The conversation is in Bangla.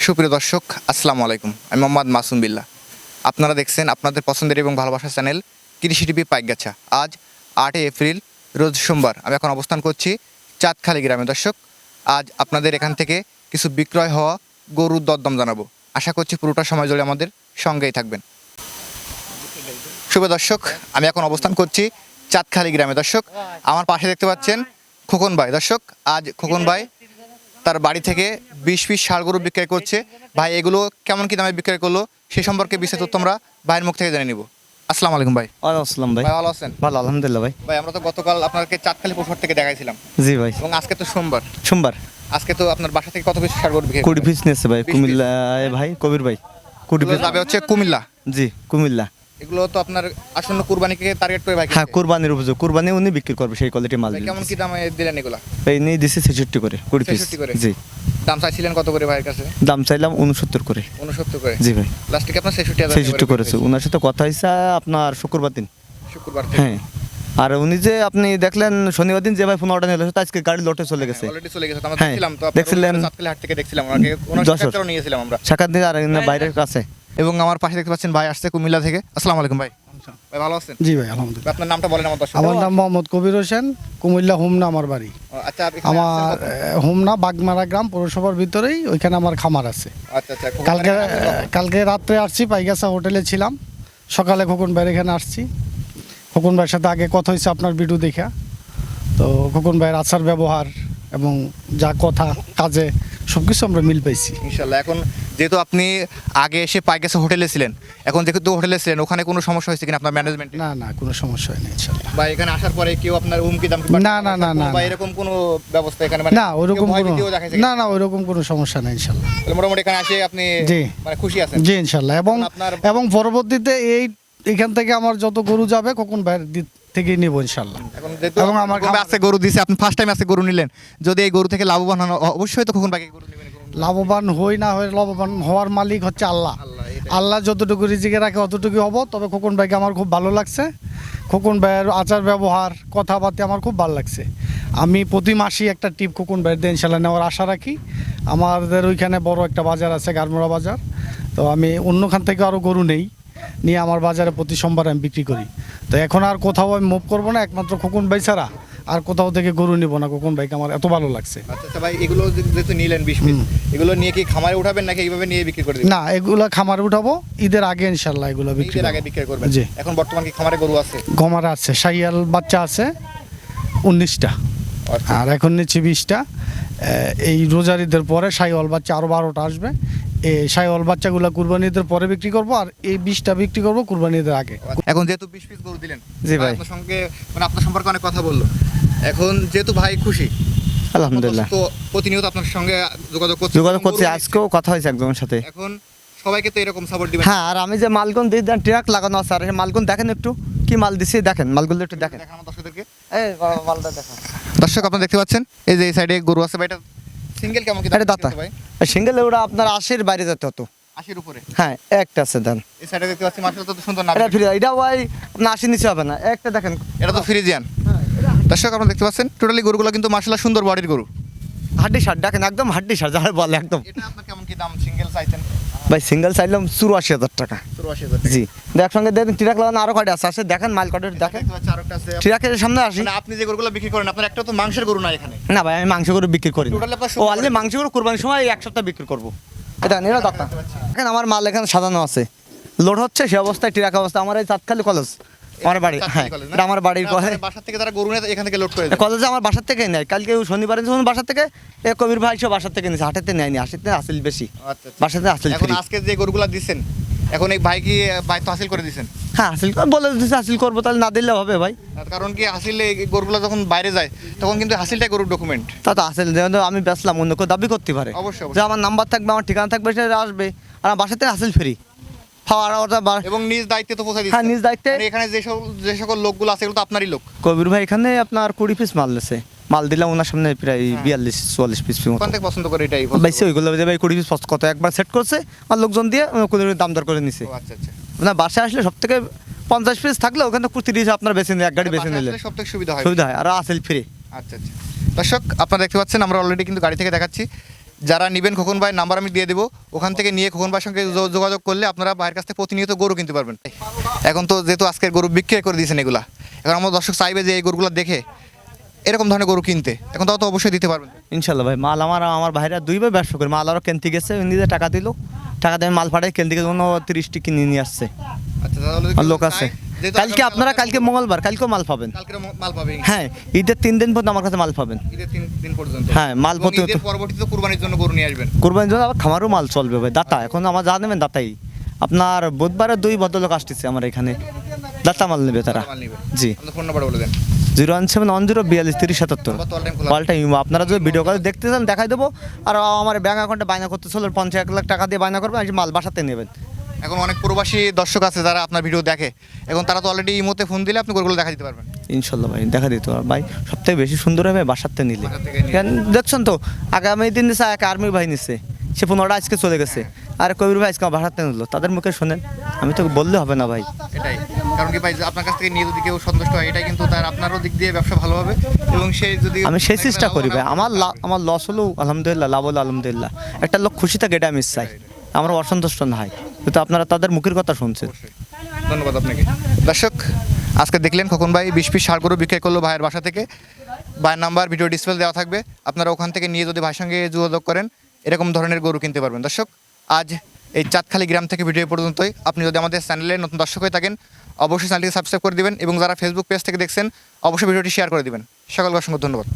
সুপ্রিয় দর্শক, আসসালামু আলাইকুম। আমি মোহাম্মদ মাসুম বিল্লাহ। আপনারা দেখছেন আপনাদের পছন্দের এবং ভালোবাসার চ্যানেল কৃষি টিভি পাইকগাছা। আজ 8 এপ্রিল রোজ সোমবার। আমি এখন অবস্থান করছি চাঁদখালি গ্রামে। দর্শক, আজ আপনাদের এখান থেকে কিছু বিক্রয় হওয়া গরুর দরদাম জানাবো। আশা করছি পুরোটা সময় জুড়ে আমাদের সঙ্গেই থাকবেন। শুভ দর্শক, আমি এখন অবস্থান করছি চাঁদখালি গ্রামে। দর্শক, আমার পাশে দেখতে পাচ্ছেন খোকন ভাই। দর্শক, আজ খোকন ভাই তার বাড়ি থেকে 20 পিস ষাঁড় গরু বিক্রয় করছে। ভাই, এগুলো কেমন কি দামে বিক্রয় করলো সে সম্পর্কে বিস্তারিত তোমরা ভাইয়ের মুখ থেকে জেনে নিব। আসসালামু আলাইকুম ভাই। আসসালাম ভাই। ভাই ভালো আছেন? ভালো, আলহামদুলিল্লাহ ভাই। ভাই, আমরা তো গতকাল আপনাকে চাঁদখালি পশুহাট থেকে দেখাইছিলাম জি ভাই। এবং আজকে তো সোমবার। সোমবার আজকে তো আপনার বাসা থেকে কত পিস ষাঁড় গরু বিক্রি 20 পিস নিয়েছে ভাই 20 কুমিল্লায় ভাই, কবির ভাই 20 পিস যাবে হচ্ছে কুমিল্লা। জি কুমিল্লা। এগুলো তো আপনার আসন্ন কুরবানিকে টার্গেট করে ভাই হ্যাঁ, কুরবানির উপযোগ, কুরবানি উনি বিক্রি করবে সেই কোয়ালিটি মাল। ভাই, কেমন কি দামে দিলেন এগুলা? এই নিয়ে দিছে 66 করে 20 পিস। 66 করে? জি। দাম চাইছিলেন কত করে ভাইয়ের কাছে? দাম চাইলাম 69 করে। 69 করে? জি ভাই। লাস্টে কি আপনার 66,000 66 করেছে। ওনার সাথে কথা হয়েছে আপনার শুক্রবার দিন। শুক্রবার থেকে? হ্যাঁ। আর উনি যে আপনি দেখলেন শনিবার দিন যে ভাই 15টা নিয়ে এসেছে, আজকে গাড়ি লোটে চলে গেছে। অলরেডি চলে গেছে। আমরা হ্যাঁ, দেখছিলাম তো আপনার দেখছিলেন। চাঁদখালি হাট থেকে দেখছিলাম। আগে ওনার যশোর। সাক্ষাৎকারও নিয়েছিলাম আমরা। সাক্ষাৎ দিয়ে আর বাইরের কাছে। এবং আমার পাশে দেখতে পাচ্ছেন ভাই আসছে কুমিল্লা থেকে। আসসালামু আলাইকুম ভাই। ভাই ভালো আছেন? জি ভাই, আলহামদুলিল্লাহ। আপনার নামটা বলেন আমার দর্শক। আমার নাম মোহাম্মদ কবির হোসেন, কুমিল্লা হোমনা আমার বাড়ি। আচ্ছা, আপনি এখানে আমার আসছেন কখন? হোমনা বাগমারা গ্রাম পৌরসভার ভিতরেই, ওইখানে আমার খামার আছে। আচ্ছা আচ্ছা। কালকে রাত্রে আসছি, পাইগাছা হোটেলে ছিলাম। সকালে খোকন ভাইয়ের এখানে আসছি। খোকন ভাইয়ের সাথে আগে কথা হয়েছে আপনার ভিডিও দেখা। তো খোকন ভাইয়ের আচার ব্যবহার এবং যা কথা কাজে সব কিছু আমরা মিল পাইছি। ইনশাল্লাহ। এখন যেহেতু আপনি আগে এসে পাইগেছে হোটেলে ছিলেন, এখন যেহেতু হোটেলে ছিলেন, ওখানে কোনো সমস্যা হয়েছে কিনা আপনার ম্যানেজমেন্টে? না না, কোনো সমস্যা হয়নি ইনশাল্লাহ। বা এখানে আসার পরে কেউ আপনার হুমকি দাম না, না, না, না, বা না। এরকম কোনো ব্যবস্থা এখানে না ওইরকম কোনো, দেখাইছে? না না ওইরকম কোনো সমস্যা নেই ইনশাল্লাহ। মোটামুটি এখানে আসে আপনি জি। মানে খুশি আছেন? জি ইনশাল্লাহ। আপনার- এবং পরবর্তীতে এখান থেকে আমার যত গরু যাবে খোকন ভাইয়ের দিক থেকেই নেব ইনশাল্লাহ। এখন যেহেতু এবং আমার আমার আজকে গরু দিছে, আপনি ফার্স্ট টাইম আজকে গরু নিলেন, যদি এই গরু থেকে লাভবান হন অবশ্যই তো কখন বাকি গরু নেবেন। লাভবান হই না হই, লাভবান হওয়ার মালিক হচ্ছে আল্লাহ। আল্লাহ যতটুকু রিজিকে রাখে অতটুকু হব। তবে খোকন ভাইকে আমার খুব ভালো লাগছে। খোকন ভাইয়ের আচার ব্যবহার কথাবার্তা আমার খুব ভালো লাগছে। আমি প্রতি মাসেই একটা টিপ খোকন ভাইয়ের দিয়ে ইনশাল্লাহ নেওয়ার আশা রাখি। আমাদের ওইখানে বড় একটা বাজার আছে, গারমোড়া বাজার। তো আমি অন্যখান থেকে আরও গরু নেই, নিয়ে আমার বাজারে প্রতি সোমবার আমি বিক্রি করি। তো এখন আর কোথাও আমি মুভ করবো না, একমাত্র খোকন ভাই ছাড়া আর কোথাও থেকে গরু নিব না। খোকন ভাইকে আমার এত ভালো লাগছে। আচ্ছা আচ্ছা ভাই, এগুলো যেহেতু নিলেন 20 পিস, এগুলো নিয়ে কি খামারে উঠাবেন নাকি এইভাবে নিয়ে বিক্রি করে দিবেন? না, এগুলো খামারে উঠাবো ঈদের আগে ইনশাল্লাহ এগুলো বিক্রি ঈদের আগে করবো। বিক্রি করবেন? জি। এখন বর্তমান কি খামারে গরু আছে? গমারা আছে, শাহিয়াল বাচ্চা আছে 19টা, আচ্ছা। আর এখন নিচ্ছি 20টা। এই রোজার ঈদের পরে শাহিওয়াল বাচ্চা আরও 12টা আসবে। এই শাহিওয়াল বাচ্চাগুলো কুরবানি ঈদের পরে বিক্রি করবো, আর এই 20টা বিক্রি করবো কুরবানি ঈদের আগে। এখন যেহেতু 20 পিস গরু দিলেন, জি ভাই। আপনার সঙ্গে মানে আপনার সম্পর্কে অনেক কথা বললো। এখন যেহেতু ভাই খুশি, আলহামদুলিল্লাহ। তো প্রতিনিয়ত আপনার সঙ্গে যোগাযোগ করছে। যোগাযোগ করছি, আজকেও কথা হয়েছে একজনের সাথে। এখন সবাইকে তো এরকম সাপোর্ট দিবেন। হ্যাঁ, আর আমি যে মালগুন দিয়ে দেন ট্রাক লাগানো আছে, আর সেই মালগুন দেখেন একটু কি মাল দিছি, দেখেন মালগুলো একটু দেখেন। দেখান আমার দর্শকদেরকে। এই মালটা দেখেন। দর্শক, আপনারা দেখতে পাচ্ছেন এই যে এই সাইডে গরু আছে ভাই। এটা সিঙ্গেল কেমন কি দাম এটা দাতা দিচ্ছে ভাই? সিঙ্গেল ওটা আপনার 80-র বাইরে যেতে হতো। 80 উপরে? হ্যাঁ, একটা আছে দেন। এই সাইডে দেখতে পাচ্ছি মাশাআল্লাহ তো সুন্দর না। এটা ফ্রি, এটা ওই আপনার 80 নিচে হবে না। একটা দেখেন। এটা তো ফ্রিজিয়ান। দর্শক, আপনারা দেখতে পাচ্ছেন টোটালি গরুগুলো কিন্তু মাশাআল্লাহ সুন্দর বডির গরু। হাড্ডি শার্ট দেখেন, একদম হাড্ডি শার্ট যারা বলে একদম। এটা আপনার কেমন কি দাম সিঙ্গেল চাইছেন? ভাই সিঙ্গেল চাইলাম 84,000 টাকা। 84,000 জি। একসঙ্গে দেখেন ট্রাক লাগানো আরো কয়টা আছে দেখেন, মাইল কয়টা দেখেন। দেখতে পাচ্ছি আরেকটা আছে। ট্রাকের সামনে আসি। মানে আপনি যে গরুগুলো বিক্রি করেন, আপনার একটা তো মাংসের গরু না এখানে। না ভাই, আমি মাংস গরু বিক্রি করি না। Total আপনার ও অনলি মাংস গরু কুরবানির সময় এক সপ্তাহ বিক্রি করবো। এটা নিরা দাতা দেখেন, আমার মাল এখানে সাজানো আছে, লোড হচ্ছে সে অবস্থায়, ট্রাক অবস্থা। আমার এই চাঁদখালি কলেজ আমার বাড়ি। হ্যাঁ, এটা আমার বাড়ির কলেজ। বাসা থেকে তারা গরু নিয়ে এখান থেকে লোড করে দেয়। কলেজে আমার বাসার থেকে নেয়। কালকে শনিবারে যখন বাসার থেকে কবির ভাই সব বাসার থেকে নিয়েছে, হাটেতে নেয়নি। হাসিতে আসিল বেশি, আচ্ছা আচ্ছা। বাসাতে আসিল এখন ফ্রি। আজকে যে গরুগুলো দিচ্ছেন, এখন এই ভাই কি ভাই তো হাসিল করে দিচ্ছেন? হ্যাঁ, হাসিল বলে দিচ্ছে, হাসিল করবো, তাহলে না দিলে হবে ভাই। তার কারণ কি হাসিলে এই গরুগুলো যখন বাইরে যায় তখন কিন্তু হাসিলটাই গরুর ডকুমেন্ট। তা তো আসিল যেহেতু আমি বেচলাম, অন্য কেউ দাবি করতে পারে অবশ্যই, অবশ্যই। যে আমার নাম্বার থাকবে, আমার ঠিকানা থাকবে, সে আসবে। আর আমার বাসাতে হাসিল ফ্রি। এবং নিজ দায়িত্বে তো পৌঁছে দিচ্ছেন। হ্যাঁ, নিজ দায়িত্বে। মানে এখানে যে সকল লোকগুলো আছে এগুলো তো আপনারই লোক। কবির ভাই এখানে আপনার 20 পিস মাল দিয়েছে। মাল দিলাম ওনার সামনে প্রায় 42-44 পিস মতো। ওখান থেকে পছন্দ করে এটাই বেশি ওইগুলো যে ভাই 20 পিস কত একবার সেট করছে, আর লোকজন দিয়ে দাম দর করে নিছে। আচ্ছা আচ্ছা। আপনার বাসায় আসলে সব থেকে 50 পিস থাকলে ওখানে 30 আপনার বেছে নিলে, এক গাড়ি বেছে নিলে সব থেকে সুবিধা হয়। সুবিধা হয়, আর আসিল ফ্রি। আচ্ছা আচ্ছা। দর্শক, আপনারা দেখতে পাচ্ছেন আমরা অলরেডি কিন্তু গাড়ি থেকে দেখাচ্ছি যারা নেবেন খোকন ভাইয়ের নাম্বার আমি দিয়ে দেবো, ওখান থেকে নিয়ে খোকন ভাইয়ের সঙ্গে যোগাযোগ করলে আপনারা ভাইয়ের কাছ থেকে প্রতিনিয়ত গরু কিনতে পারবেন। এখন তো যেহেতু আজকের গরু বিক্রি করে দিয়েছেন এগুলা, এখন আমার দর্শক চাইবে যে এই গরুগুলো দেখে এরকম ধরনের গরু কিনতে, এখন তাও তো অবশ্যই দিতে পারবেন। ইনশাল্লাহ ভাই, মাল আমার ভাইরা দুইবার ব্যবসা করে, মাল আরও কিনতে গেছে, নিজে টাকা দিল, টাকা দিয়ে মাল ফাটাই কিনতে গেছে, 30টি কিনে নিয়ে আসছে। আচ্ছা, তাহলে আর লোক আছে। কালকে আপনারা কালকে মঙ্গলবার, কালকেও মাল পাবেন। কালকে মাল পাবে হ্যাঁ, ঈদের 3 দিন পর্যন্ত আমার কাছে মাল পাবেন। ঈদের 3 দিন পর্যন্ত। হ্যাঁ, মাল এবং প্রতিনিয়ত ঈদের পরবর্তীতে কুরবানির জন্য গরু নিয়ে আসবেন। কোরবানির জন্য আবার খামারও মাল চলবে ভাই, দাতা। এখন আমার যা নেবেন দাতাই। আপনার বুধবারে 2 ভদ্রলোক আসতেছে আমার এখানে, দাতা মাল নেবে তারা। মাল নিবে। জি, আপনার ফোন নাম্বার বলে দেন। 01710423077। নাম্বার তো all time খোলা। কল টাইম আপনারা যদি ভিডিও কলে দেখতে চান দেখাই দেবো। আর আমার ব্যাঙ্ক অ্যাকাউন্টে বায়না করতে চলে 50 লাখ টাকা দিয়ে বায়না করবেন, আর মাল বাসাতে নেবেন। এখন অনেক প্রবাসী দর্শক আছে যারা আপনার ভিডিও দেখে, এখন তারা তো অলরেডি ইমোতে ফোন দিলে আপনি গরুগুলো দেখা দিতে পারবেন। ইনশাল্লাহ ভাই, দেখা দিতে পারবো ভাই। সবথেকে বেশি সুন্দর হবে বাসাতে নিলে। বাসার থেকে নিলে। কেন দেখছেন তো, আগামী দিন দিচ্ছে এক আর্মি ভাই নিচ্ছে, সে 15টা আজকে চলে গেছে। আর কবির ভাই আজকে আমার বাসাতে নিল, তাদের মুখে শোনেন, আমি তো বললে হবে না ভাই। এটাই কারণ কি ভাই, যে আপনার কাছ থেকে নিয়ে যদি কেউ সন্তুষ্ট হয়, এটাই কিন্তু তার আপনারও দিক দিয়ে ব্যবসা ভালো হবে, এবং সে যদি আমি সেই চেষ্টা করি ভাই। আমার লস হলেও আলহামদুলিল্লাহ, লাভ হলো আলহামদুলিল্লাহ। একটা লোক খুশি থাকে, এটা আমি চাই। আমরা অসন্তুষ্ট না হয়, কিন্তু আপনারা তাদের মুখের কথা শুনছেন। ধন্যবাদ আপনাকে। দর্শক, আজকে দেখলেন খোকন ভাই 20 পিস ষাঁড় গরু বিক্রি করলো ভাইয়ের বাসা থেকে। ভাইয়ের নাম্বার ভিডিও ডিসপ্লে দেওয়া থাকবে, আপনারা ওখান থেকে নিয়ে যদি ভাইয়ের সঙ্গে যোগাযোগ করেন এরকম ধরনের গরু কিনতে পারবেন। দর্শক, আজ এই চাঁদখালি গ্রাম থেকে ভিডিও পর্যন্তই। আপনি যদি আমাদের চ্যানেলে নতুন দর্শক হয়ে থাকেন, অবশ্যই চ্যানেলটিকে সাবস্ক্রাইব করে দিবেন, এবং যারা ফেসবুক পেজ থেকে দেখছেন অবশ্যই ভিডিওটি শেয়ার করে দিবেন। সকলকে অসংখ্য ধন্যবাদ।